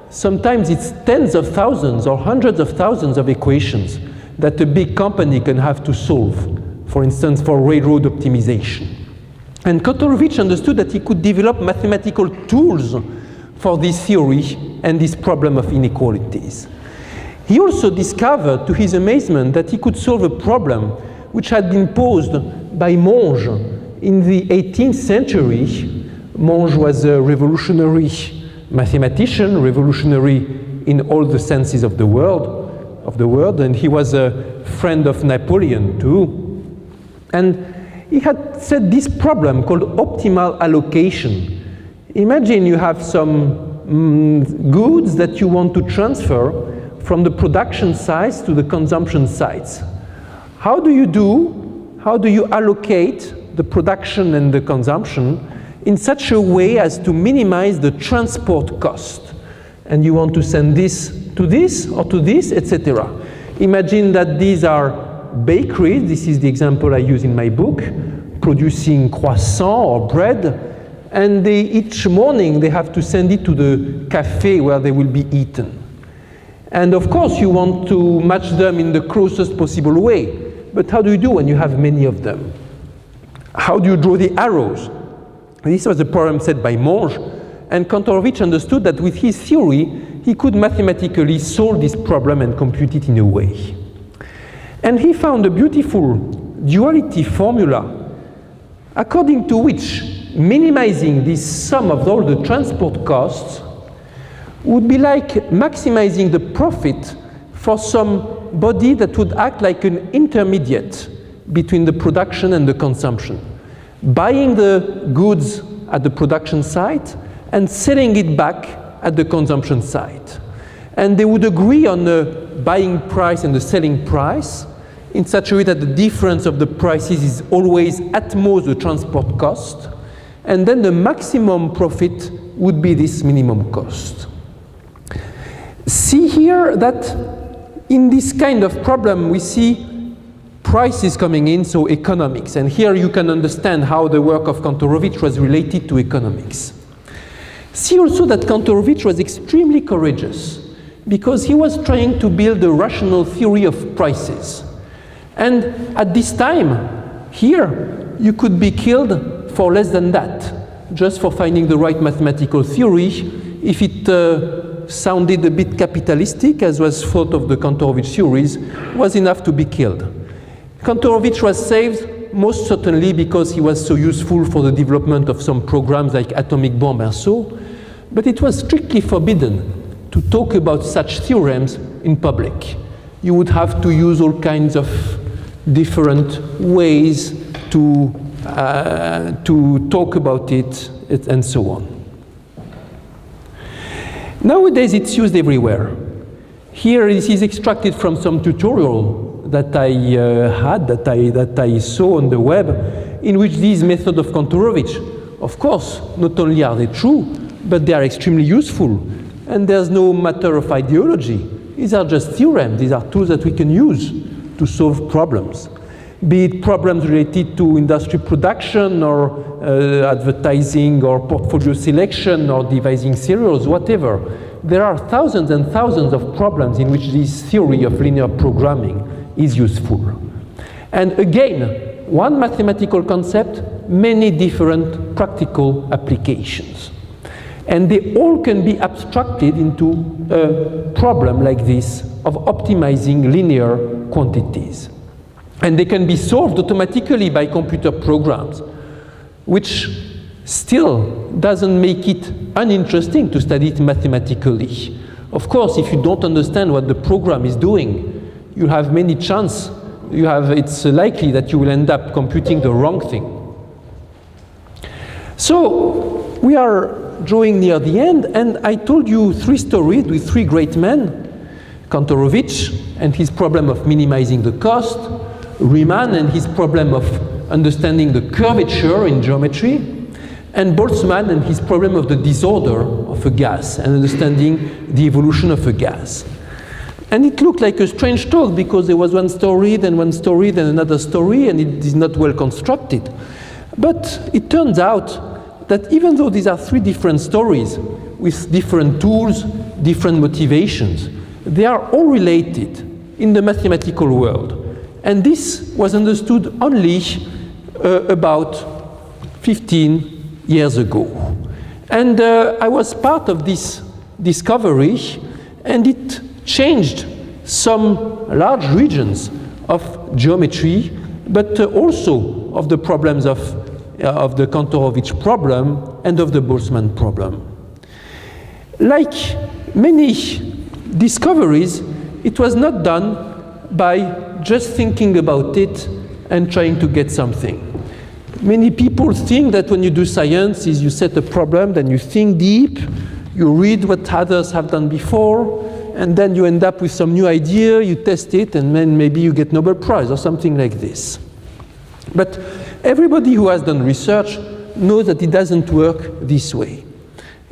sometimes it's tens of thousands or hundreds of thousands of equations that a big company can have to solve, for instance, for railroad optimization. And Kantorovich understood that he could develop mathematical tools for this theory and this problem of inequalities. He also discovered, to his amazement, that he could solve a problem which had been posed by Monge in the 18th century. Monge was a revolutionary mathematician, revolutionary in all the senses of the word, and he was a friend of Napoleon too. And he had set this problem called optimal allocation. Imagine you have some goods that you want to transfer from the production sites to the consumption sites. How do you allocate the production and the consumption in such a way as to minimize the transport cost? and you want to send this or to this, etc. Imagine that these are bakeries. This is the example I use in my book, producing croissant or bread, and each morning they have to send it to the cafe where they will be eaten. And of course you want to match them in the closest possible way, but how do you do when you have many of them? How do you draw the arrows? This was a problem set by Monge, and Kantorovich understood that with his theory he could mathematically solve this problem and compute it in a way. And he found a beautiful duality formula according to which minimizing this sum of all the transport costs would be like maximizing the profit for some body that would act like an intermediate between the production and the consumption, buying the goods at the production site and selling it back at the consumption site. And they would agree on the buying price and the selling price in such a way that the difference of the prices is always at most the transport cost, and then the maximum profit would be this minimum cost. See here that in this kind of problem we see prices coming in, so economics, and here you can understand how the work of Kantorovich was related to economics. See also that Kantorovich was extremely courageous because he was trying to build a rational theory of prices. And at this time, here, you could be killed for less than that, just for finding the right mathematical theory. If it sounded a bit capitalistic, as was thought of the Kantorovich theories, was enough to be killed. Kantorovich was saved most certainly because he was so useful for the development of some programs like atomic bomb and so, but it was strictly forbidden to talk about such theorems in public. You would have to use all kinds of different ways to talk about it and so on. Nowadays it's used everywhere. Here this is extracted from some tutorial that I saw on the web, in which these methods of Kantorovich, of course, not only are they true, but they are extremely useful. And there's no matter of ideology. These are just theorems. These are tools that we can use to solve problems. Be it problems related to industry production or advertising or portfolio selection or devising cereals, whatever. There are thousands and thousands of problems in which this theory of linear programming is useful. And again, one mathematical concept, many different practical applications. And they all can be abstracted into a problem like this of optimizing linear quantities. And they can be solved automatically by computer programs, which still doesn't make it uninteresting to study it mathematically. Of course, if you don't understand what the program is doing, you have many chances. It's likely that you will end up computing the wrong thing. So we are drawing near the end, and I told you three stories with three great men: Kantorovich and his problem of minimizing the cost, Riemann and his problem of understanding the curvature in geometry, and Boltzmann and his problem of the disorder of a gas and understanding the evolution of a gas. And it looked like a strange talk because there was one story, then another story, and it is not well constructed. But it turns out that even though these are three different stories with different tools, different motivations, they are all related in the mathematical world. And this was understood only about 15 years ago. And I was part of this discovery, and it changed some large regions of geometry, but also of the problems of the Kantorovich problem and of the Boltzmann problem. Like many discoveries, it was not done by just thinking about it and trying to get something. Many people think that when you do science is you set a problem, then you think deep, you read what others have done before, and then you end up with some new idea, you test it, and then maybe you get Nobel Prize or something like this. But everybody who has done research knows that it doesn't work this way.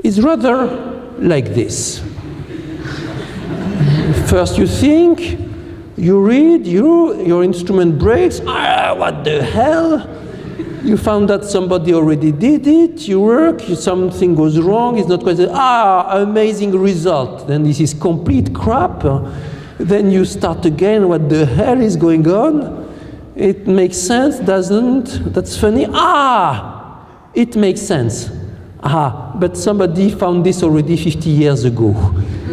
It's rather like this. First you think, you read, your instrument breaks, what the hell? You found that somebody already did it, you work, something goes wrong, it's not quite, amazing result. Then this is complete crap. Then you start again, what the hell is going on? It makes sense, doesn't? That's funny. It makes sense. But somebody found this already 50 years ago.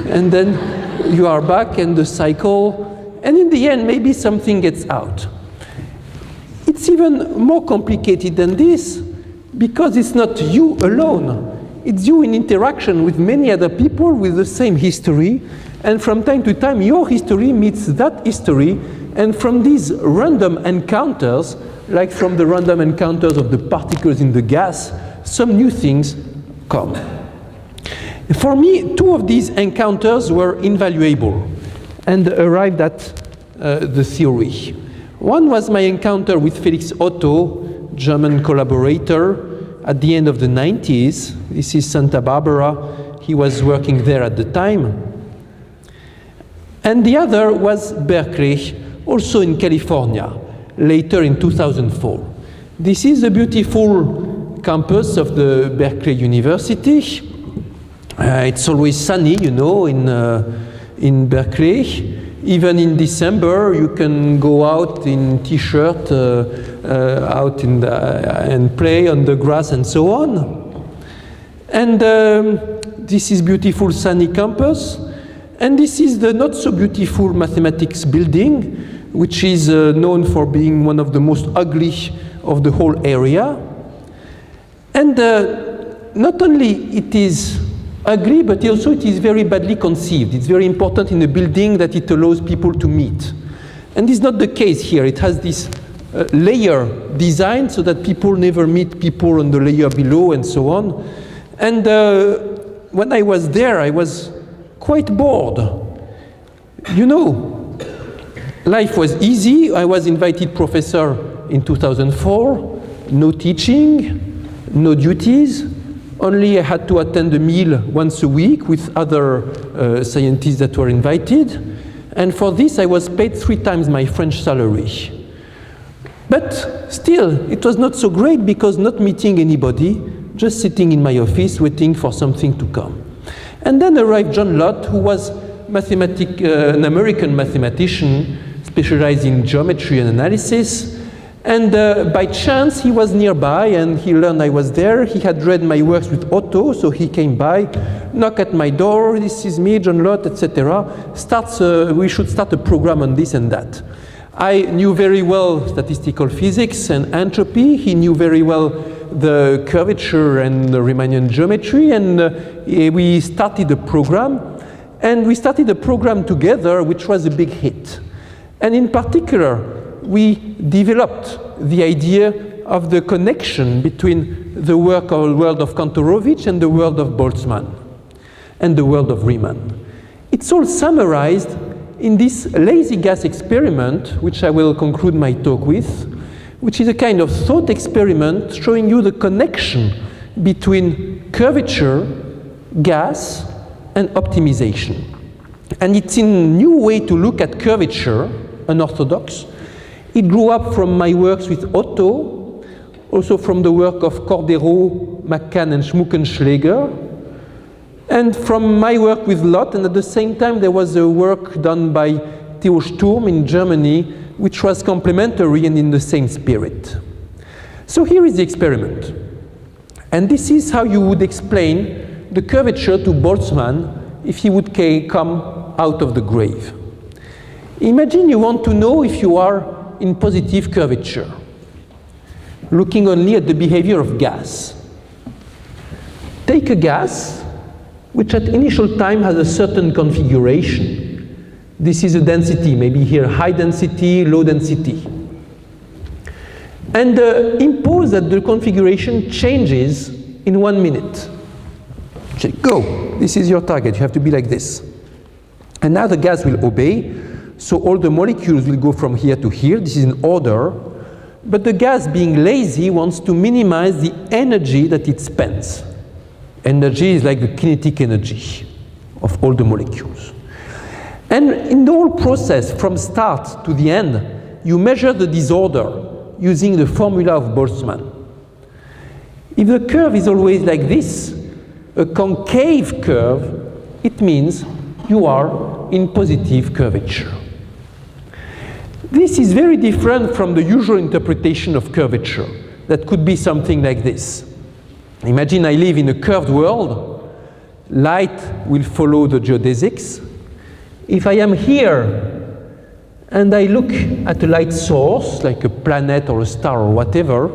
And then you are back in the cycle, and in the end, maybe something gets out. It's even more complicated than this, because it's not you alone. It's you in interaction with many other people with the same history, and from time to time, your history meets that history, and from these random encounters, like from the random encounters of the particles in the gas, some new things come. For me, two of these encounters were invaluable and arrived at the theory. One was my encounter with Felix Otto, German collaborator, at the end of the 90s. This is Santa Barbara. He was working there at the time. And the other was Berkeley, also in California, later in 2004. This is a beautiful campus of the Berkeley University. It's always sunny, you know, in Berkeley. Even in December, you can go out in t-shirt, out in and play on the grass and so on. And this is beautiful sunny campus. And this is the not so beautiful mathematics building, which is known for being one of the most ugly of the whole area. And not only it is ugly, but also it is very badly conceived. It's very important in a building that it allows people to meet. And it's not the case here. It has this layer design so that people never meet people on the layer below and so on. And when I was there, I was quite bored. You know, life was easy. I was invited professor in 2004, no teaching, no duties. Only I had to attend a meal once a week with other scientists that were invited. And for this, I was paid 3 times my French salary. But still, it was not so great because not meeting anybody, just sitting in my office waiting for something to come. And then arrived John Lott, who was an American mathematician specialized in geometry and analysis. And by chance, he was nearby, and he learned I was there. He had read my works with Otto, so he came by, knocked at my door, this is me, John Lott, etc. We should start a program on this and that. I knew very well statistical physics and entropy. He knew very well the curvature and the Riemannian geometry, and we started a program. And we started a program together, which was a big hit. And in particular, we developed the idea of the connection between the world of Kantorovich and the world of Boltzmann and the world of Riemann. It's all summarized in this lazy gas experiment, which I will conclude my talk with, which is a kind of thought experiment showing you the connection between curvature, gas, and optimization. And it's a new way to look at curvature, unorthodox. It grew up from my works with Otto, also from the work of Cordero, McCann, and Schmuckenschläger, and from my work with Lott. And at the same time, there was a work done by Theo Sturm in Germany, which was complementary and in the same spirit. So here is the experiment. And this is how you would explain the curvature to Boltzmann if he would come out of the grave. Imagine you want to know if you are in positive curvature, looking only at the behavior of gas. Take a gas which at initial time has a certain configuration. This is a density, maybe here high density, low density. And impose that the configuration changes in 1 minute. Say, go, this is your target, you have to be like this. And now the gas will obey. So all the molecules will go from here to here. This is in order. But the gas, being lazy, wants to minimize the energy that it spends. Energy is like the kinetic energy of all the molecules. And in the whole process, from start to the end, you measure the disorder using the formula of Boltzmann. If the curve is always like this, a concave curve, it means you are in positive curvature. This is very different from the usual interpretation of curvature. That could be something like this. Imagine I live in a curved world. Light will follow the geodesics. If I am here and I look at a light source, like a planet or a star or whatever,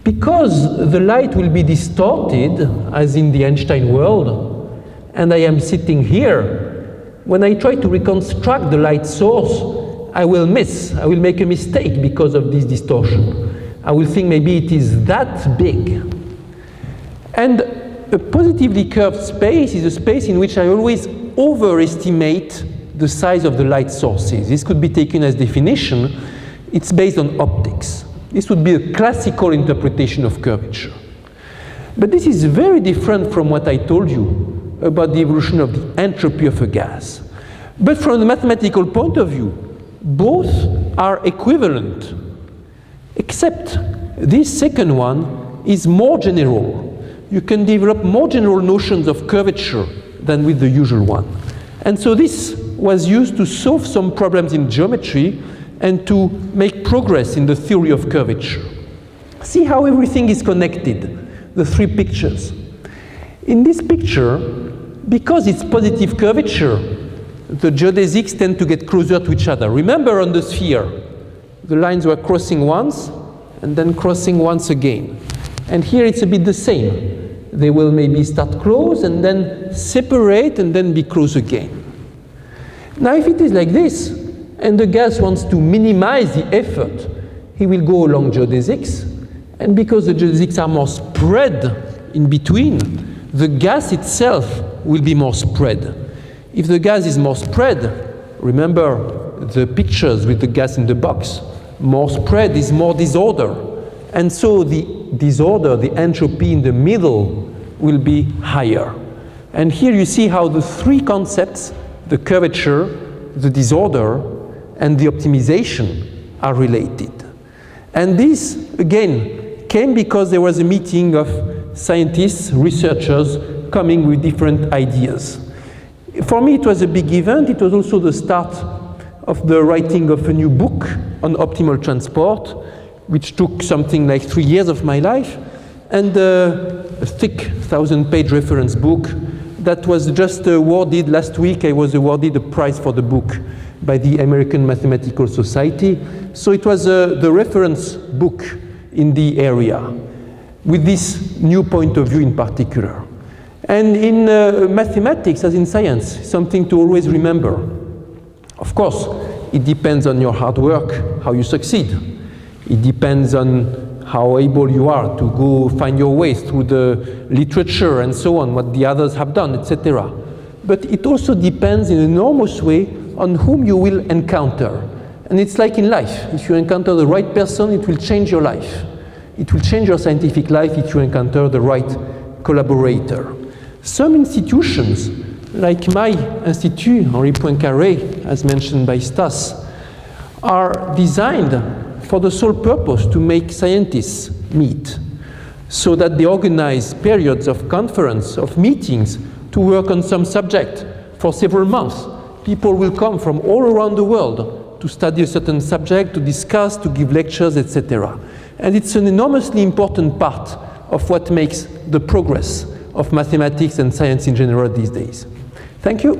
because the light will be distorted, as in the Einstein world, and I am sitting here, when I try to reconstruct the light source, I will make a mistake because of this distortion. I will think maybe it is that big. And a positively curved space is a space in which I always overestimate the size of the light sources. This could be taken as definition. It's based on optics. This would be a classical interpretation of curvature. But this is very different from what I told you about the evolution of the entropy of a gas. But from the mathematical point of view, both are equivalent, except this second one is more general. You can develop more general notions of curvature than with the usual one. And so this was used to solve some problems in geometry and to make progress in the theory of curvature. See how everything is connected, the three pictures. In this picture, because it's positive curvature, the geodesics tend to get closer to each other. Remember on the sphere, the lines were crossing once and then crossing once again. And here it's a bit the same. They will maybe start close and then separate and then be close again. Now if it is like this, and the gas wants to minimize the effort, he will go along geodesics, and because the geodesics are more spread in between, the gas itself will be more spread. If the gas is more spread, remember the pictures with the gas in the box, more spread is more disorder. And so the disorder, the entropy in the middle, will be higher. And here you see how the three concepts, the curvature, the disorder, and the optimization are related. And this, again, came because there was a meeting of scientists, researchers, coming with different ideas. For me, it was a big event. It was also the start of the writing of a new book on optimal transport, which took something like 3 years of my life, and a thick 1,000-page reference book that was just awarded last week. I was awarded a prize for the book by the American Mathematical Society. So it was the reference book in the area, with this new point of view in particular. And in mathematics, as in science, something to always remember. Of course, it depends on your hard work, how you succeed. It depends on how able you are to go find your way through the literature and so on, what the others have done, etc. But it also depends in an enormous way on whom you will encounter. And it's like in life. If you encounter the right person, it will change your life. It will change your scientific life if you encounter the right collaborator. Some institutions, like my institute, Henri Poincaré, as mentioned by Stas, are designed for the sole purpose to make scientists meet, so that they organize periods of conference, of meetings, to work on some subject for several months. People will come from all around the world to study a certain subject, to discuss, to give lectures, etc. And it's an enormously important part of what makes the progress of mathematics and science in general these days. Thank you.